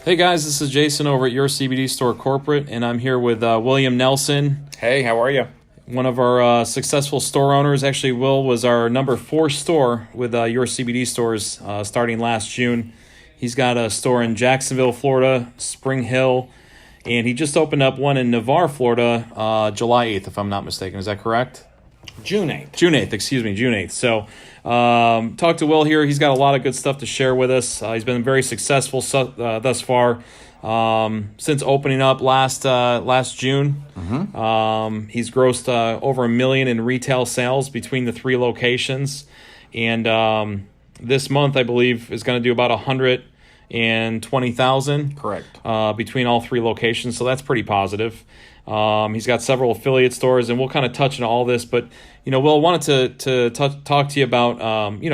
Hey guys, this is Jason over at Your CBD Store Corporate, and I'm here with William Nelson. Hey, how are you? One of our successful store owners. Actually, Will was our number 4 store with Your CBD Stores starting last June. He's got a store in Jacksonville, Florida, Spring Hill, and he just opened up one in Navarre, Florida, July 8th, if I'm not mistaken. Is that correct? June 8th. June 8th. So talk to Will here. He's got a lot of good stuff to share with us. He's been very successful thus far since opening up last June. He's grossed over $1 million in retail sales between the 3 locations. And this month, I believe, is going to do about $120,000. Correct. Between all 3 locations. So that's pretty positive. He's got several affiliate stores, and we'll kind of touch on all this. But, Will, wanted to talk to you about,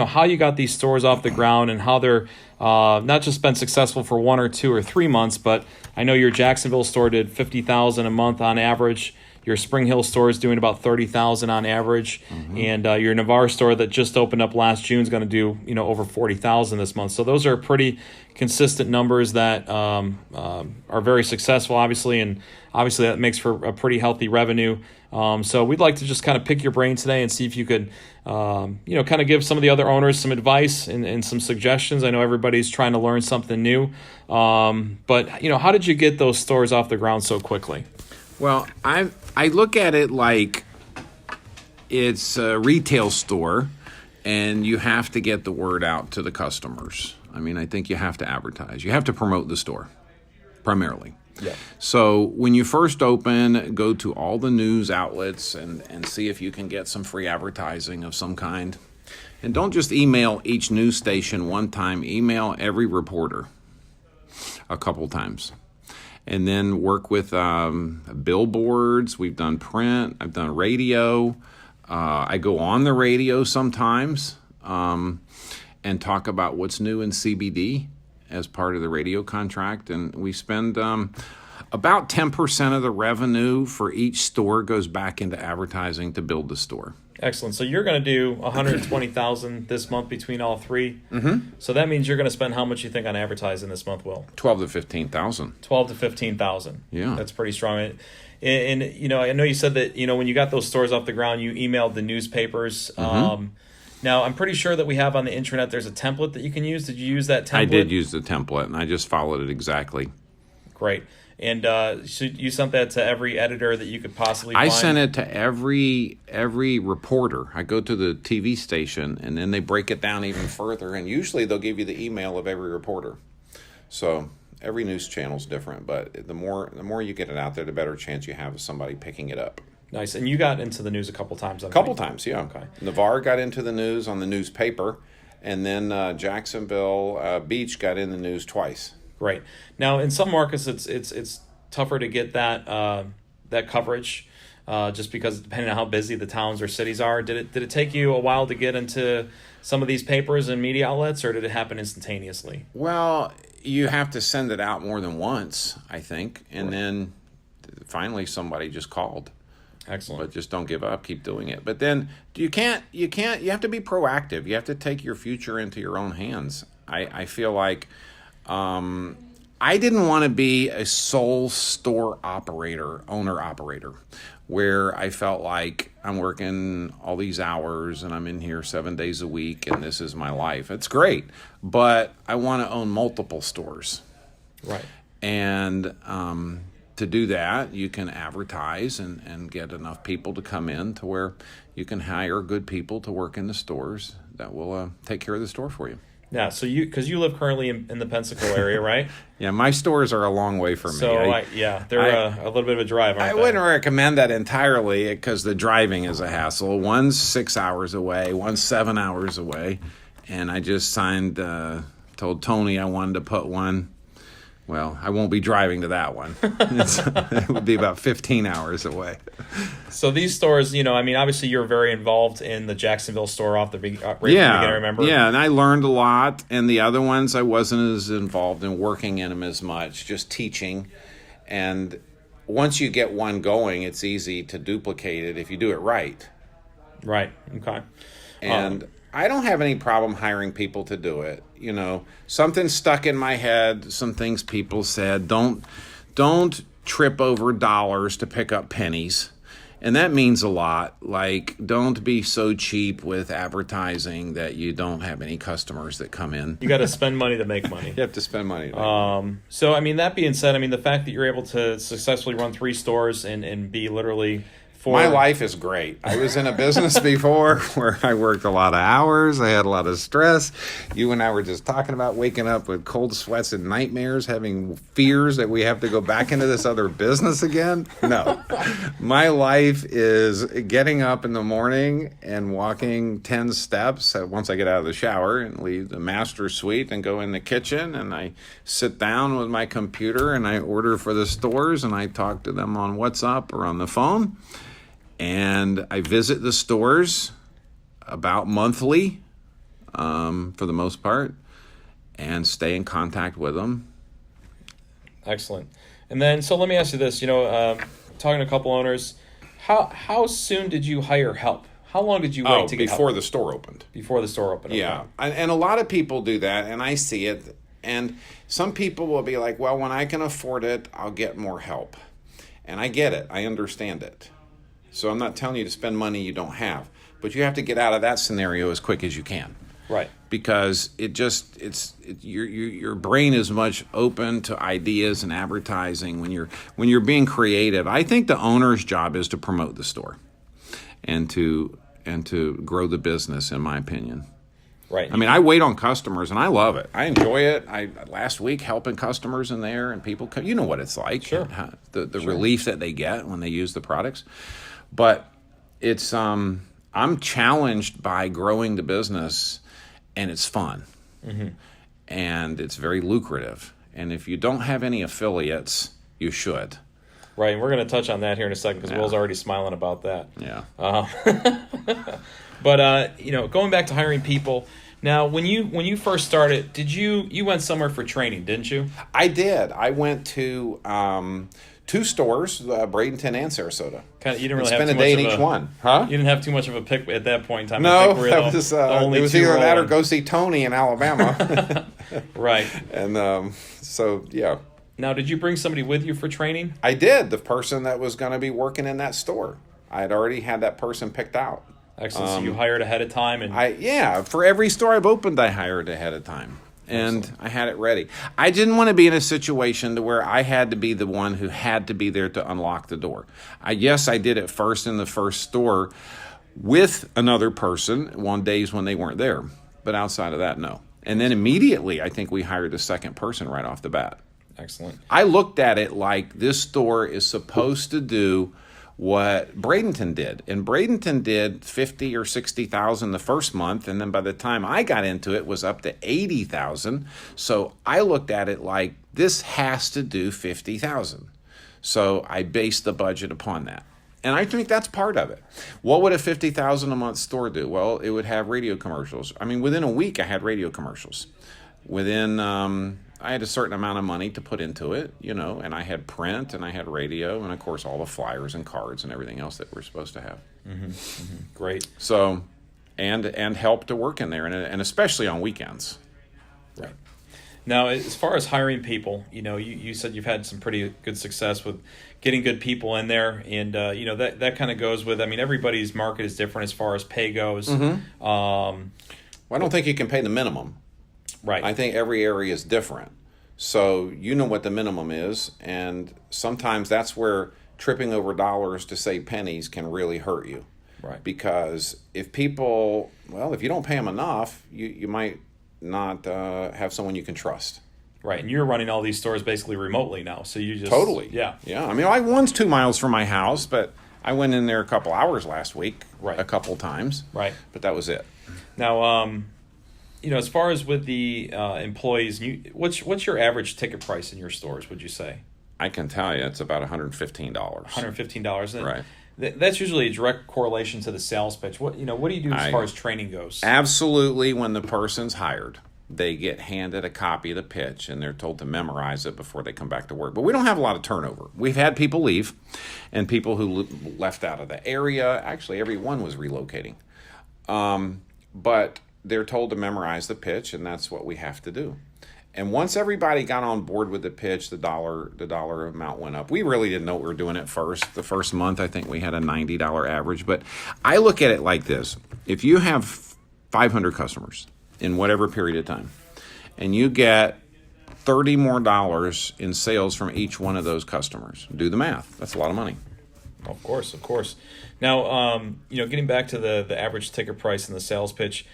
how you got these stores off the ground and how they're not just been successful for 1 or 2 or 3 months, but I know your Jacksonville store did $50,000 a month on average. Your Spring Hill store is doing about $30,000 on average, and your Navarre store that just opened up last June is going to do over $40,000 this month. So those are pretty consistent numbers that are very successful, obviously, and obviously that makes for a pretty healthy revenue. So we'd like to just kind of pick your brain today and see if you could, kind of give some of the other owners some advice and some suggestions. I know everybody's trying to learn something new, but how did you get those stores off the ground so quickly? Well, I look at it like it's a retail store, and you have to get the word out to the customers. I mean, I think you have to advertise. You have to promote the store, primarily. Yeah. So when you first open, go to all the news outlets and see if you can get some free advertising of some kind. And don't just email each news station one time. Email every reporter a couple times. And then work with billboards. We've done print. I've done radio. I go on the radio sometimes and talk about what's new in CBD as part of the radio contract. And we spend about 10% of the revenue for each store goes back into advertising to build the store. Excellent. So you're going to do $120,000 this month between all 3. So that means you're going to spend how much you think on advertising this month, Will? $12,000 to $15,000. $12,000 to $15,000. Yeah, that's pretty strong. And I know you said that when you got those stores off the ground, you emailed the newspapers. Now I'm pretty sure that we have on the intranet there's a template that you can use. Did you use that template? I did use the template, and I just followed it exactly. Great. And so you sent that to every editor that you could possibly find? I sent it to every reporter. I go to the TV station, and then they break it down even further, and usually they'll give you the email of every reporter. So every news channel's different, but the more you get it out there, the better chance you have of somebody picking it up. Nice. And you got into the news a couple times. A couple times, yeah. Okay. Navarre got into the news on the newspaper, and then Jacksonville Beach got in the news twice. Great. Now, in some markets, it's tougher to get that coverage, just because depending on how busy the towns or cities are. Did it take you a while to get into some of these papers and media outlets, or did it happen instantaneously? Well, you have to send it out more than once, I think, and then finally somebody just called. Excellent. But just don't give up. Keep doing it. But then you have to be proactive. You have to take your future into your own hands. I feel like I didn't want to be a sole store owner-operator, where I felt like I'm working all these hours and I'm in here 7 days a week and this is my life. It's great, but I want to own multiple stores. Right. And to do that, you can advertise and get enough people to come in to where you can hire good people to work in the stores that will take care of the store for you. Yeah, so because you live currently in the Pensacola area, right? Yeah, my stores are a long way from me. So, they're a little bit of a drive, aren't they? I wouldn't recommend that entirely because the driving is a hassle. One's 6 hours away, one's 7 hours away. And I just told Tony I wanted to put one. Well, I won't be driving to that one. It would be about 15 hours away. So these stores, obviously you're very involved in the Jacksonville store right from the beginning, remember? Yeah, and I learned a lot. And the other ones, I wasn't as involved in working in them as much, just teaching. And once you get one going, it's easy to duplicate it if you do it right. Right, okay. And I don't have any problem hiring people to do it. You know, something stuck in my head, some things people said, don't trip over dollars to pick up pennies. And that means a lot. Like, don't be so cheap with advertising that you don't have any customers that come in. You got to spend money to make money. You have to spend money to make money. So, I mean, that being said, I mean, the fact that you're able to successfully run 3 stores and be literally... My life is great. I was in a business before where I worked a lot of hours. I had a lot of stress. You and I were just talking about waking up with cold sweats and nightmares, having fears that we have to go back into this other business again. No. My life is getting up in the morning and walking 10 steps once I get out of the shower and leave the master suite and go in the kitchen, and I sit down with my computer and I order for the stores and I talk to them on WhatsApp or on the phone. And I visit the stores about monthly, for the most part, and stay in contact with them. Excellent. And then, so let me ask you this, talking to a couple owners, how soon did you hire help? How long did you wait to get before help? the store opened. Before the store opened. Yeah, and a lot of people do that, and I see it. And some people will be like, well, when I can afford it, I'll get more help. And I get it. I understand it. So I'm not telling you to spend money you don't have, but you have to get out of that scenario as quick as you can. Right. Because your brain is much open to ideas and advertising when you're being creative. I think the owner's job is to promote the store and to grow the business, in my opinion. Right. I mean, I wait on customers, and I love it. I enjoy it. Last week helping customers in there, and people come. You know what it's like. Sure. The relief that they get when they use the products. But it's I'm challenged by growing the business, and it's fun, and it's very lucrative. And if you don't have any affiliates, you should. Right, and we're going to touch on that here in a second because Will's already smiling about that. Yeah. But going back to hiring people. Now, when you first started, you went somewhere for training, didn't you? I did. I went to 2 stores, Bradenton and Sarasota. You didn't really spend have a day in each one, huh? You didn't have too much of a pick at that point in time. No, I think that was only it was 2 either that or rolling. go see Tony in Alabama. Right. And so yeah. Now, did you bring somebody with you for training? I did. The person that was going to be working in that store, I had already had that person picked out. Excellent. So you hired ahead of time, and for every store I've opened, I hired ahead of time. And I had it ready. I didn't want to be in a situation to where I had to be the one who had to be there to unlock the door. I did it first in the first store with another person on days when they weren't there. But outside of that, no. And then immediately, I think we hired a second person right off the bat. Excellent. I looked at it like this store is supposed to do what Bradenton did. And Bradenton did 50 or 60,000 the first month, and then by the time I got into it was up to 80,000. So I looked at it like this has to do 50,000. So I based the budget upon that. And I think that's part of it. What would a 50,000 a month store do? Well, it would have radio commercials. I mean, within a week I had radio commercials. I had a certain amount of money to put into it, and I had print and I had radio and, of course, all the flyers and cards and everything else that we're supposed to have. Mm-hmm. Mm-hmm. Great. So, and help to work in there, and especially on weekends. Right. Now, as far as hiring people, you said you've had some pretty good success with getting good people in there, and that kind of goes with. I mean, everybody's market is different as far as pay goes. Mm-hmm. I don't think you can pay the minimum. Right. I think every area is different. So you know what the minimum is, and sometimes that's where tripping over dollars to save pennies can really hurt you. Right. Because if you don't pay them enough, you might not have someone you can trust. Right, and you're running all these stores basically remotely now, so you just... Totally. Yeah. I mean, one's 2 miles from my house, but I went in there a couple hours last week, right, a couple times. Right. But that was it. Now, as far as with the employees, what's your average ticket price in your stores, would you say? I can tell you it's about $115. $115. Right. That's usually a direct correlation to the sales pitch. What do you do as far as training goes? Absolutely. When the person's hired, they get handed a copy of the pitch and they're told to memorize it before they come back to work. But we don't have a lot of turnover. We've had people leave and people who left out of the area. Actually, everyone was relocating. but they're told to memorize the pitch, and that's what we have to do. And once everybody got on board with the pitch, the dollar amount went up. We really didn't know what we were doing at first. The first month, I think we had a $90 average. But I look at it like this. If you have 500 customers in whatever period of time, and you get $30 more in sales from each one of those customers, do the math. That's a lot of money. Of course. Now, getting back to the average ticket price and the sales pitch,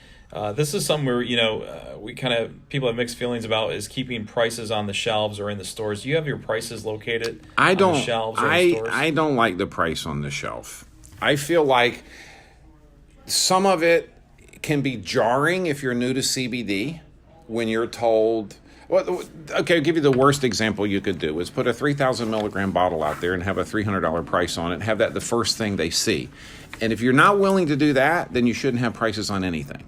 this is something where, we kind of, people have mixed feelings about is keeping prices on the shelves or in the stores. Do you have your prices located on the shelves or in the stores? I don't like the price on the shelf. I feel like some of it can be jarring if you're new to CBD when you're told, well, okay, I'll give you the worst example you could do is put a 3,000 milligram bottle out there and have a $300 price on it and have that the first thing they see. And if you're not willing to do that, then you shouldn't have prices on anything.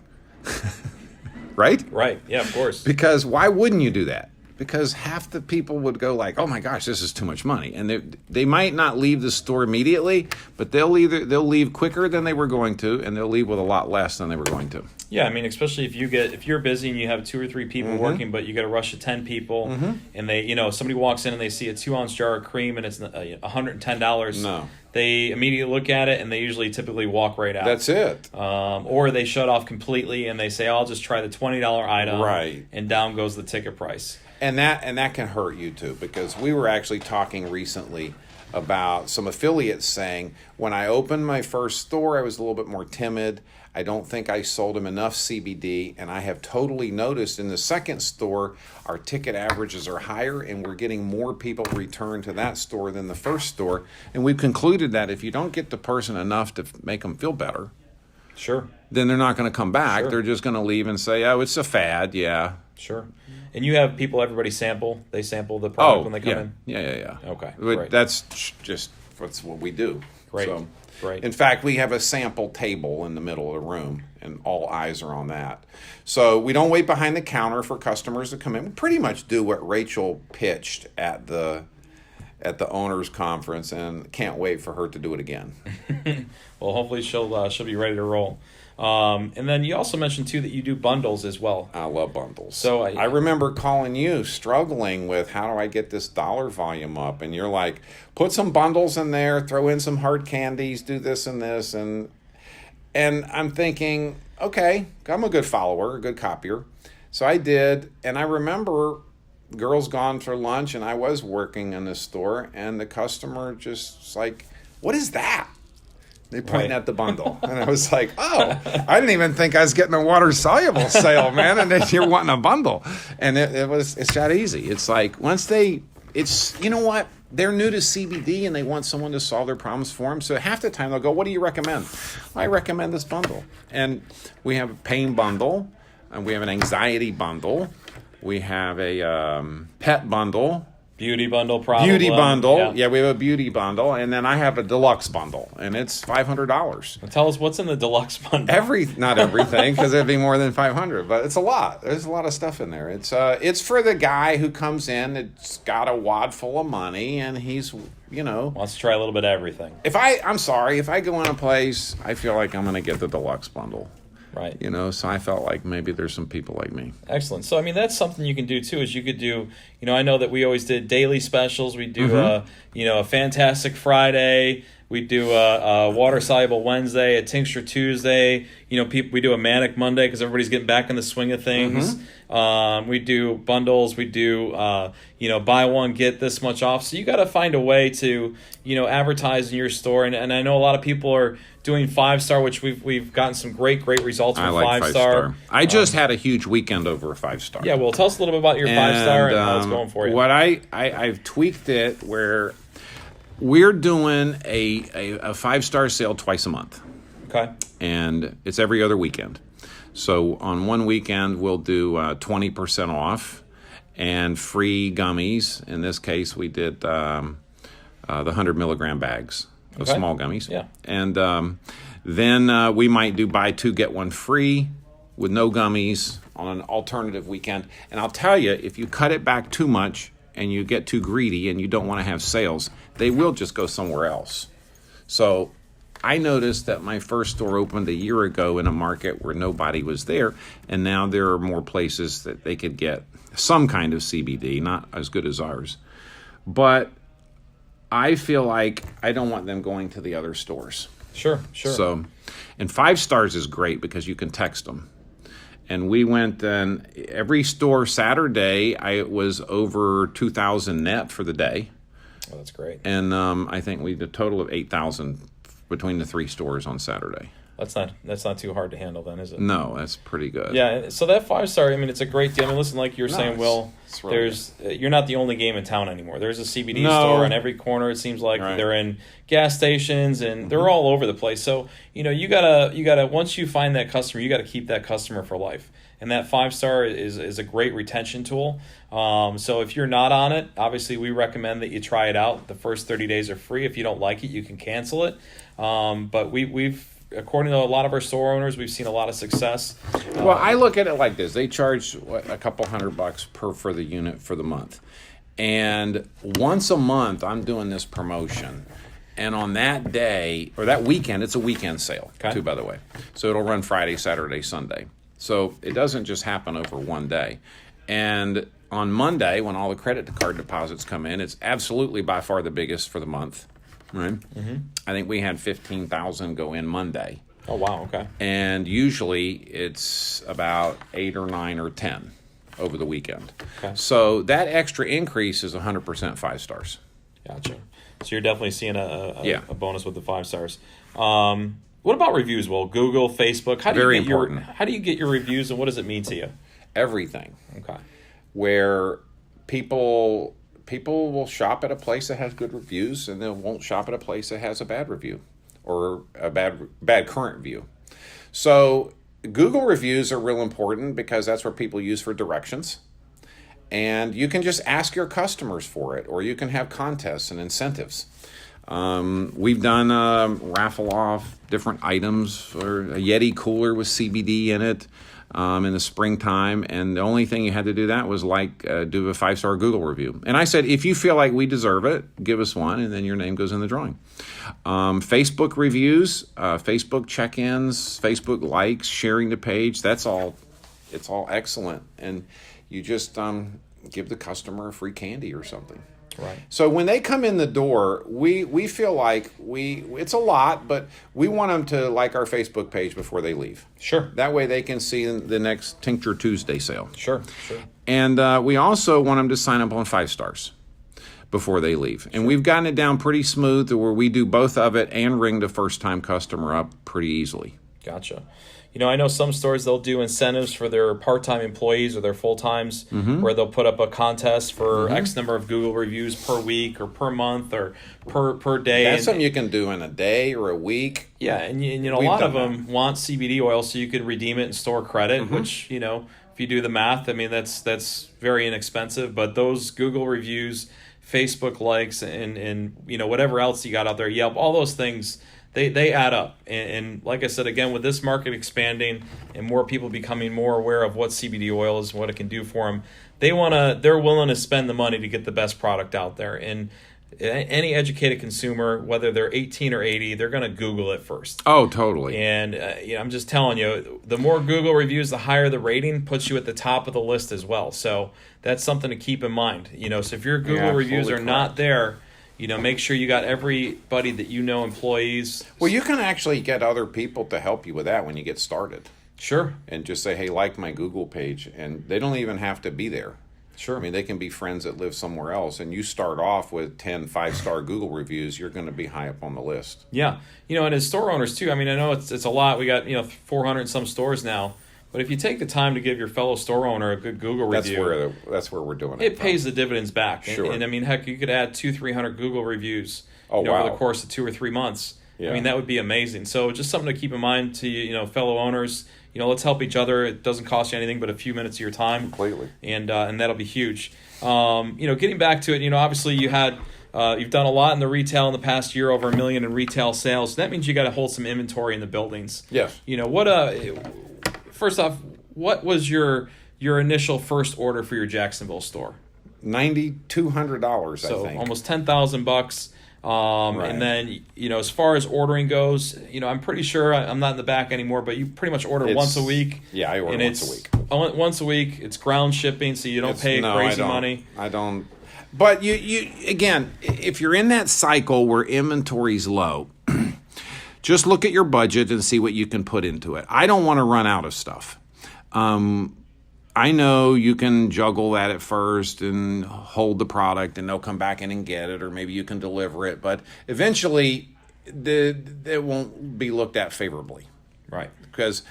Right? Right. Yeah, of course. Because why wouldn't you do that? Because half the people would go like, "Oh my gosh, this is too much money," and they might not leave the store immediately, but they'll leave quicker than they were going to, and they'll leave with a lot less than they were going to. Yeah, I mean, especially if you're busy and you have 2 or 3 people working, but you got to rush to 10 people, and they, somebody walks in and they see a 2-ounce jar of cream and it's $110. No. They immediately look at it and they usually typically walk right out. That's it. Or they shut off completely and they say, "I'll just try the $20 item," right? And down goes the ticket price. And that can hurt you too, because we were actually talking recently about some affiliates saying, when I opened my first store, I was a little bit more timid. I don't think I sold them enough CBD, and I have totally noticed in the second store, our ticket averages are higher, and we're getting more people return to that store than the first store. And we've concluded that if you don't get the person enough to make them feel better, sure, then they're not going to come back. Sure. They're just going to leave and say, "Oh, it's a fad." Yeah. Sure. And you have people, everybody sample. They sample the product when they come in? Yeah. Okay. But great. that's what we do. Great. So, Right. in fact, we have a sample table in the middle of the room, and all eyes are on that. So we don't wait behind the counter for customers to come in. We pretty much do what Rachel pitched at the owners conference, and can't wait for her to do it again. Well, hopefully she'll be ready to roll. And then you also mentioned too that you do bundles as well. I love bundles. So I remember calling you, struggling with how do I get this dollar volume up, and you're like, put some bundles in there, throw in some hard candies, do this and this, and I'm thinking, okay, I'm a good follower, a good copier. So I did, and I remember girls gone for lunch, and I was working in the store, and the customer just like, "What is that?" They pointing at the bundle. And I was like, "Oh, I didn't even think I was getting a water soluble sale, man." And then you're wanting a bundle. And it's that easy. It's like you know what? They're new to CBD and they want someone to solve their problems for them. So half the time they'll go, "What do you recommend?" "I recommend this bundle." And we have a pain bundle, and we have an anxiety bundle. We have a pet bundle. Beauty bundle, probably. Beauty bundle. Yeah, we have a beauty bundle. And then I have a deluxe bundle, and it's $500. Tell us what's in the deluxe bundle. Not everything, because it'd be more than 500, but it's a lot. There's a lot of stuff in there. It's for the guy who comes in, it's got a wad full of money, and he's, wants to try a little bit of everything. If I go in a place, I feel like I'm going to get the deluxe bundle. Right. So I felt like maybe there's some people like me. Excellent. So, I mean, that's something you can do, too, is you could do, I know that we always did daily specials. We do, a Fantastic Friday. We do a water-soluble Wednesday, a tincture Tuesday. We do a manic Monday because everybody's getting back in the swing of things. We do bundles. We do, buy one, get this much off. So you got to find a way to, advertise in your store. And I know a lot of people are doing 5-star, which we've gotten some great results with 5-star. I just had a huge weekend over a 5-star. Yeah, well, tell us a little bit about your 5-star and how it's going for you. What I've tweaked it where we're doing a 5-star sale twice a month. Okay. And it's every other weekend. So on one weekend, we'll do 20% off and free gummies. In this case, we did the 100 milligram bags of small gummies. Yeah. And then we might do buy 2, get 1 free with no gummies on an alternative weekend. And I'll tell you, if you cut it back too much and you get too greedy and you don't want to have sales, they will just go somewhere else. So I noticed that my first store opened a year ago in a market where nobody was there, and now there are more places that they could get some kind of CBD, not as good as ours. But I feel like I don't want them going to the other stores. Sure. So, and 5 stars is great because you can text them. And we went, and every store Saturday, it was over 2,000 net for the day. Oh, that's great. And I think we did a total of 8,000 between the 3 stores on Saturday. That's not too hard to handle then, is it? No, that's pretty good. Yeah, so that 5-star, I mean, it's a great deal. I mean, listen, like you were saying, Will, it's really you're not the only game in town anymore. There's a CBD No. store on every corner. It seems like Right. they're in gas stations and they're all over the place. So you gotta once you find that customer, you gotta keep that customer for life. And that 5-star is a great retention tool. So if you're not on it, obviously we recommend that you try it out. The first 30 days are free. If you don't like it, you can cancel it. But we've according to a lot of our store owners, we've seen a lot of success. Well, I look at it like this: they charge a couple $100 for the unit for the month, and once a month I'm doing this promotion, and on that day or that weekend, it's a weekend sale Okay. too, by the way. So it'll run Friday, Saturday, Sunday. So it doesn't just happen over one day. And on Monday, when all the credit card deposits come in, it's absolutely by far the biggest for the month. Right? Mm-hmm. I think we had 15,000 go in Monday. Oh, wow, okay. And usually it's about 8 or 9 or 10 over the weekend. Okay. So that extra increase is 100% 5 stars. Gotcha. So you're definitely seeing Yeah. a bonus with the 5 stars. What about reviews, Will? Google, Facebook? Very important. How do you get your reviews, and what does it mean to you? Everything. Okay. Where people will shop at a place that has good reviews, and they won't shop at a place that has a bad review or a bad current review. So Google reviews are real important because that's what people use for directions. And you can just ask your customers for it, or you can have contests and incentives. We've done raffle off different items, or a Yeti cooler with CBD in it in the springtime, and the only thing you had to do that was do a 5-star Google review. And I said, if you feel like we deserve it, give us one, and then your name goes in the drawing. Facebook reviews, Facebook check-ins, Facebook likes, sharing the page, it's all excellent. And you just give the customer a free candy or something. Right. So when they come in the door, we feel like it's a lot, but we want them to like our Facebook page before they leave. Sure. That way they can see the next Tincture Tuesday sale. Sure. And we also want them to sign up on 5 stars before they leave. And we've gotten it down pretty smooth to where we do both of it and ring the first-time customer up pretty easily. Gotcha. I know some stores, they'll do incentives for their part-time employees or their full-times, where they'll put up a contest for X number of Google reviews per week or per month or per day. That's something you can do in a day or a week. Yeah, and a lot of them want CBD oil so you can redeem it and store credit, which, if you do the math, I mean, that's very inexpensive. But those Google reviews, Facebook likes, and whatever else you got out there, Yelp, all those things, They add up. And like I said, again, with this market expanding and more people becoming more aware of what CBD oil is and what it can do for them, they're willing to spend the money to get the best product out there. And any educated consumer, whether they're 18 or 80, they're going to Google it first. Oh, totally. And I'm just telling you, the more Google reviews, the higher the rating, puts you at the top of the list as well. So that's something to keep in mind. So if your Google reviews are not there, make sure you got everybody that employees. Well, you can actually get other people to help you with that when you get started. Sure. And just say, hey, like my Google page. And they don't even have to be there. Sure. I mean, they can be friends that live somewhere else. And you start off with 10 5-star Google reviews, you're going to be high up on the list. Yeah. And as store owners, too, I mean, I know it's a lot. We got, 400 and some stores now. But if you take the time to give your fellow store owner a good Google review, that's where we're doing it. It pays the dividends back. Sure. And I mean, heck, you could add 200-300 Google reviews wow. over the course of 2 or 3 months. Yeah. I mean, that would be amazing. So just something to keep in mind to fellow owners. Let's help each other. It doesn't cost you anything but a few minutes of your time. Completely. And that'll be huge. Getting back to it, obviously you've done a lot in the retail in the past year, over $1 million in retail sales. That means you got to hold some inventory in the buildings. Yes. First off, what was your initial first order for your Jacksonville store? $9,200, I think. So almost $10,000. And then, as far as ordering goes, I'm pretty sure I'm not in the back anymore, but you pretty much order once a week. Yeah, I order once a week. Once a week. It's ground shipping, so you don't pay crazy money. I don't. But you again, if you're in that cycle where inventory's low, just look at your budget and see what you can put into it. I don't want to run out of stuff. I know you can juggle that at first and hold the product and they'll come back in and get it, or maybe you can deliver it, but eventually it won't be looked at favorably. Right. Because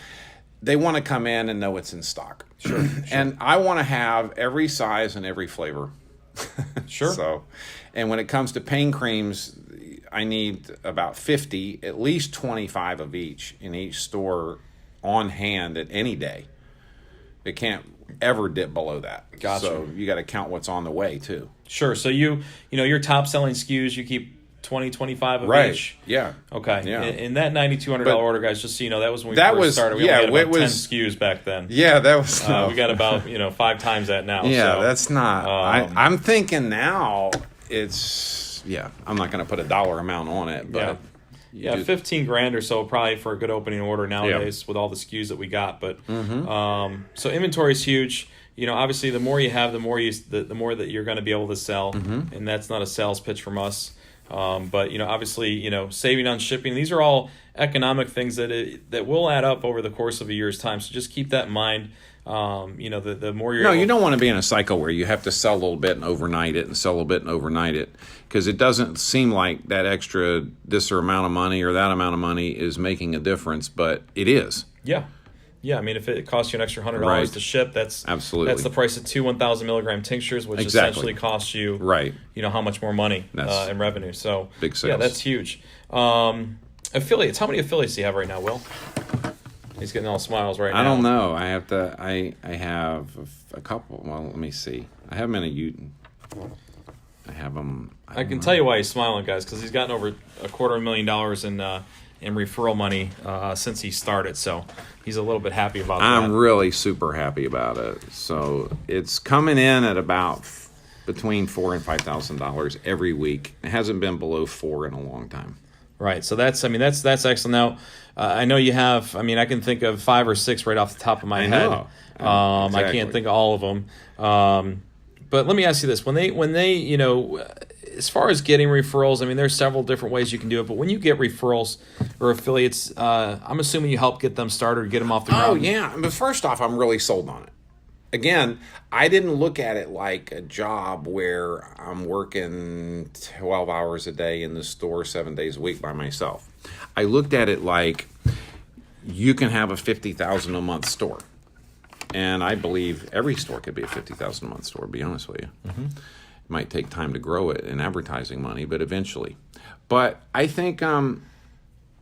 they want to come in and know it's in stock. Sure. And I want to have every size and every flavor. Sure. So, and when it comes to pain creams, I need about 50, at least 25 of each in each store on hand at any day. It can't ever dip below that. Gotcha. So you got to count what's on the way too. Sure. So your top selling SKUs, you keep 20, 25 of right. each. Yeah. Okay. Yeah. And that $9,200 order, guys, just so you know, that was when we first started. We only had about 10 SKUs back then. Yeah, that was. We got about 5 times that now. Yeah, so, that's not. I'm thinking now it's. Yeah, I'm not going to put a dollar amount on it, but. Yeah, $15,000 or so probably for a good opening order nowadays with all the SKUs that we got. But so inventory is huge. Obviously, the more you have, the more that you're going to be able to sell, and that's not a sales pitch from us. But obviously, saving on shipping. These are all economic things that will add up over the course of a year's time. So just keep that in mind. The more you're you don't want to be in a cycle where you have to sell a little bit and overnight it and sell a little bit and overnight it, because it doesn't seem like that extra this or amount of money or that amount of money is making a difference, but it is. Yeah. I mean, if it costs you an extra $100 right. to ship, that's the price of 2 1,000 milligram tinctures, which essentially costs you, right. How much more money in revenue. So big sales. Yeah, that's huge. Affiliates. How many affiliates do you have right now, Will? He's getting all smiles right now. I don't know. I have to. I have a couple. Well, let me see. I have them I have them. I can tell you why he's smiling, guys, because he's gotten over $250,000 in referral money since he started. So he's a little bit happy about that. I'm really super happy about it. So it's coming in at about between $4,000 and $5,000 every week. It hasn't been below $4,000 in a long time. Right. So that's excellent. Now, I know you have. I mean, I can think of 5 or 6 right off the top of my head. Exactly. I can't think of all of them. But let me ask you this: when they, as far as getting referrals, I mean, there's several different ways you can do it. But when you get referrals or affiliates, I'm assuming you help get them started, get them off the ground. Oh yeah. But first off, I'm really sold on it. Again, I didn't look at it like a job where I'm working 12 hours a day in the store 7 days a week by myself. I looked at it like you can have a $50,000 a month store. And I believe every store could be a $50,000 a month store, to be honest with you. Mm-hmm. It might take time to grow it in advertising money, but eventually. But I think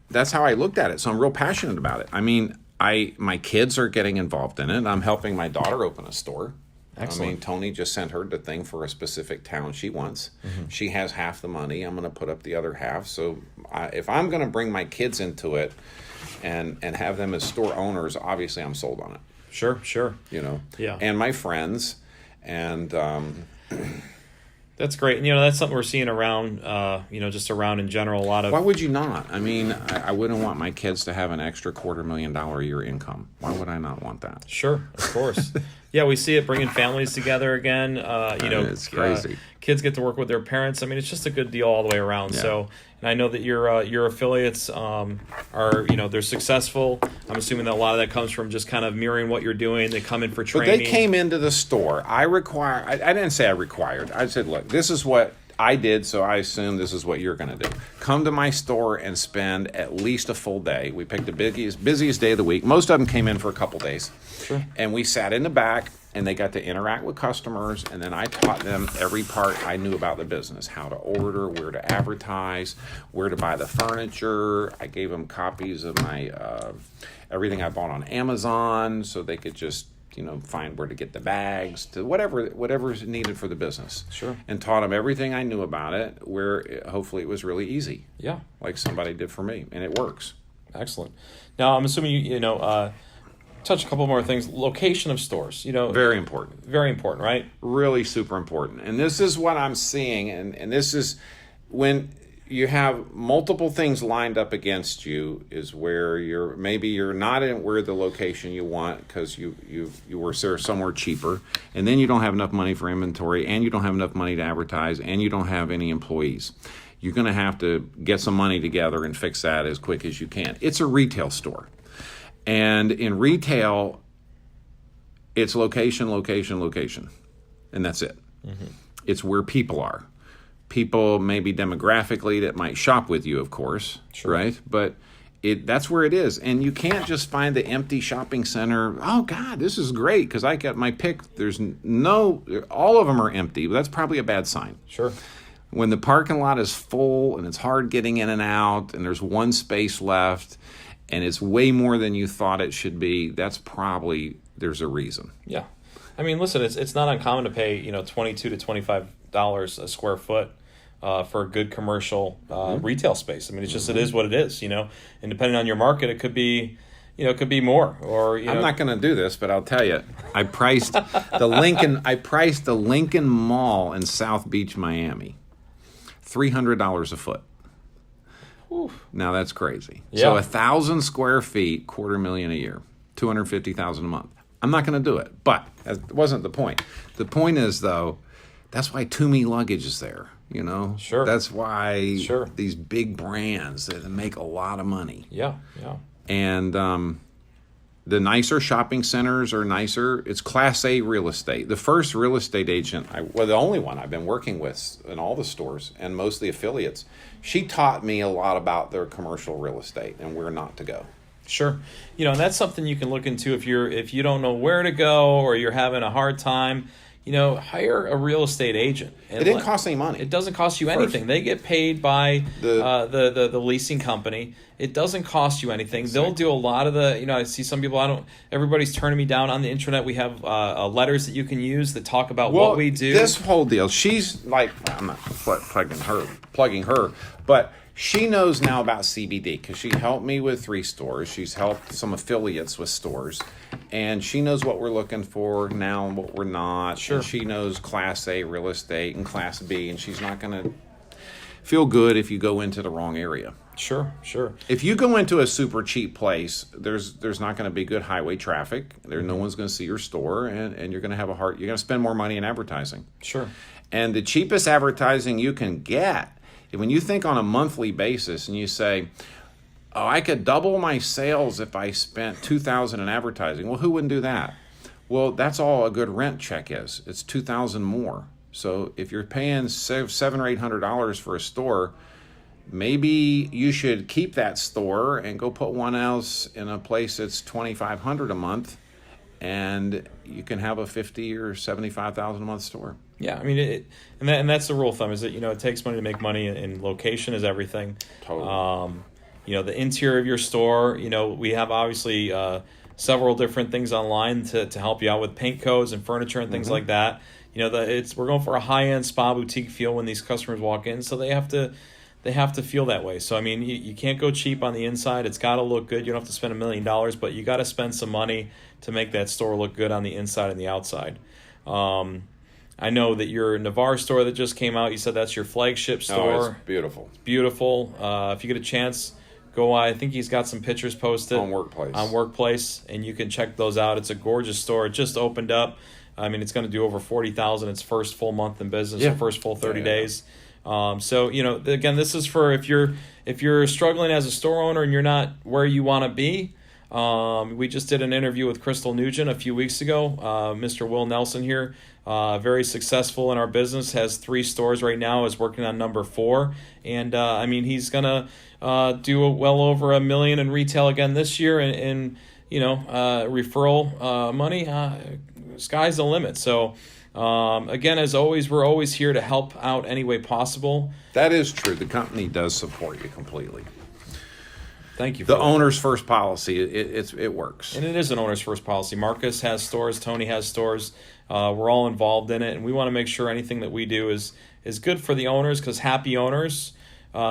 that's how I looked at it. So I'm real passionate about it. I mean, my kids are getting involved in it. I'm helping my daughter open a store. Excellent. I mean, Tony just sent her the thing for a specific town she wants. Mm-hmm. She has half the money. I'm going to put up the other half. So if I'm going to bring my kids into it and have them as store owners, obviously I'm sold on it. Sure. Yeah. And my friends. And that's great. And, that's something we're seeing around, just around in general. A lot of. Why would you not? I mean, I wouldn't want my kids to have an extra $250,000 a year income. Why would I not want that? Sure, of course. Yeah, we see it bringing families together again. It's crazy. Kids get to work with their parents. I mean, it's just a good deal all the way around. Yeah. So, and I know that your affiliates are, they're successful. I'm assuming that a lot of that comes from just kind of mirroring what you're doing. They come in for training. But they came into the store. I didn't say I required. I said, look, this is what I did, so I assume this is what you're going to do. Come to my store and spend at least a full day. We picked the busiest day of the week. Most of them came in for a couple days. Sure. And we sat in the back, and they got to interact with customers, and then I taught them every part I knew about the business, how to order, where to advertise, where to buy the furniture. I gave them copies of my everything I bought on Amazon so they could just find where to get the bags, to whatever's needed for the business. Sure. And taught them everything I knew about it, where hopefully it was really easy. Yeah. Like somebody did for me, and it works. Excellent. Now, I'm assuming touch a couple more things. Location of stores, Very important. Very important, right? Really super important. And this is what I'm seeing, and this is when you have multiple things lined up against you is where you're not in where the location you want because you were somewhere cheaper, and then you don't have enough money for inventory, and you don't have enough money to advertise, and you don't have any employees. You're going to have to get some money together and fix that as quick as you can. It's a retail store, and in retail, it's location, location, location, and that's it. Mm-hmm. It's where people are. People maybe demographically that might shop with you, of course, sure. Right? But that's where it is. And you can't just find the empty shopping center. Oh, God, this is great because I got my pick. All of them are empty. But that's probably a bad sign. Sure. When the parking lot is full and it's hard getting in and out and there's one space left and it's way more than you thought it should be, there's a reason. Yeah. I mean, listen, it's not uncommon to pay, $22 to $25 a square foot for a good commercial retail space. I mean, it is what it is, and depending on your market, it could be, it could be more. Or I'm not going to do this, but I'll tell you, I priced the Lincoln Mall in South Beach, Miami, $300 a foot. Oof. Now that's crazy. Yeah. So 1,000 square feet, $250,000 a year, $250,000 a month. I'm not going to do it, but that wasn't the point. The point is, though, that's why Toomey Luggage is there, Sure. That's why these big brands that make a lot of money. Yeah, yeah. And the nicer shopping centers are nicer. It's Class A real estate. The first real estate agent, the only one I've been working with in all the stores and most of the affiliates, she taught me a lot about their commercial real estate and where not to go. Sure. And that's something you can look into if you don't know where to go or you're having a hard time. Hire a real estate agent. It didn't cost any money. It doesn't cost you anything. They get paid by the leasing company. It doesn't cost you anything. They'll do a lot of the, I see some people, everybody's turning me down on the internet. We have letters that you can use that talk about what we do. This whole deal, she's like, I'm not plugging her, but she knows now about CBD because she helped me with 3 stores. She's helped some affiliates with stores. And she knows what we're looking for now and what we're not. Sure. And she knows Class A real estate and Class B. And she's not going to feel good if you go into the wrong area. Sure. If you go into a super cheap place, there's not going to be good highway traffic. No one's going to see your store. And you're going to have you're going to spend more money in advertising. Sure. And the cheapest advertising you can get, when you think on a monthly basis and you say, oh, I could double my sales if I spent $2,000 in advertising. Well, who wouldn't do that? Well, that's all a good rent check is. It's $2,000 more. So if you're paying $700 or $800 for a store, maybe you should keep that store and go put one else in a place that's $2,500 a month, and you can have a $50,000 or $75,000 a month store. Yeah, I mean, and that's the rule of thumb is that it takes money to make money, and location is everything. Totally. The interior of your store. We have obviously several different things online to help you out with paint codes and furniture and things like that. We're going for a high-end spa boutique feel when these customers walk in, so they have to feel that way. So I mean, you can't go cheap on the inside. It's got to look good. You don't have to spend $1 million, but you got to spend some money to make that store look good on the inside and the outside. I know that your Navarre store that just came out, you said that's your flagship store. Oh, it's beautiful. It's beautiful. If you get a chance, go. I think he's got some pictures posted on Workplace, and you can check those out. It's a gorgeous store. It just opened up. I mean, it's going to do over $40,000 its first full month in business, the first full 30 days. So again, this is for if you're struggling as a store owner and you're not where you want to be. We just did an interview with Crystal Nugent a few weeks ago. Mr. Will Nelson here, very successful in our business, has 3 stores right now, is working on number 4. And I mean, he's going to do well over $1 million in retail again this year. And referral money, sky's the limit. So again, as always, we're always here to help out any way possible. That is true. The company does support you completely. Thank you. The owner's first policy, it works. And it is an owner's first policy. Marcus has stores. Tony has stores. We're all involved in it, and we want to make sure anything that we do is good for the owners, because happy owners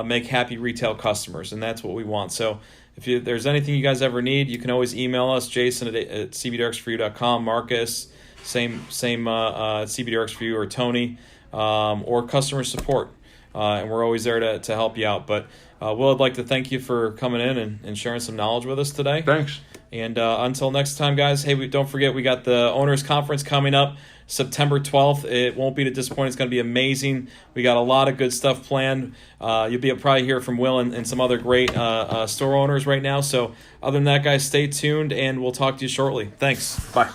make happy retail customers, and that's what we want. So if there's anything you guys ever need, you can always email us, Jason at cbdrxforyou.com, Marcus, same at cbdrxforyou, or Tony, or customer support. and we're always there to help you out. But Will, I'd like to thank you for coming in and sharing some knowledge with us today. Thanks. And until next time, guys, hey, don't forget we got the Owners Conference coming up September 12th. It won't be to disappoint. It's going to be amazing. We got a lot of good stuff planned. You'll be probably hear from Will and some other great store owners right now. So other than that, guys, stay tuned, and we'll talk to you shortly. Thanks. Bye.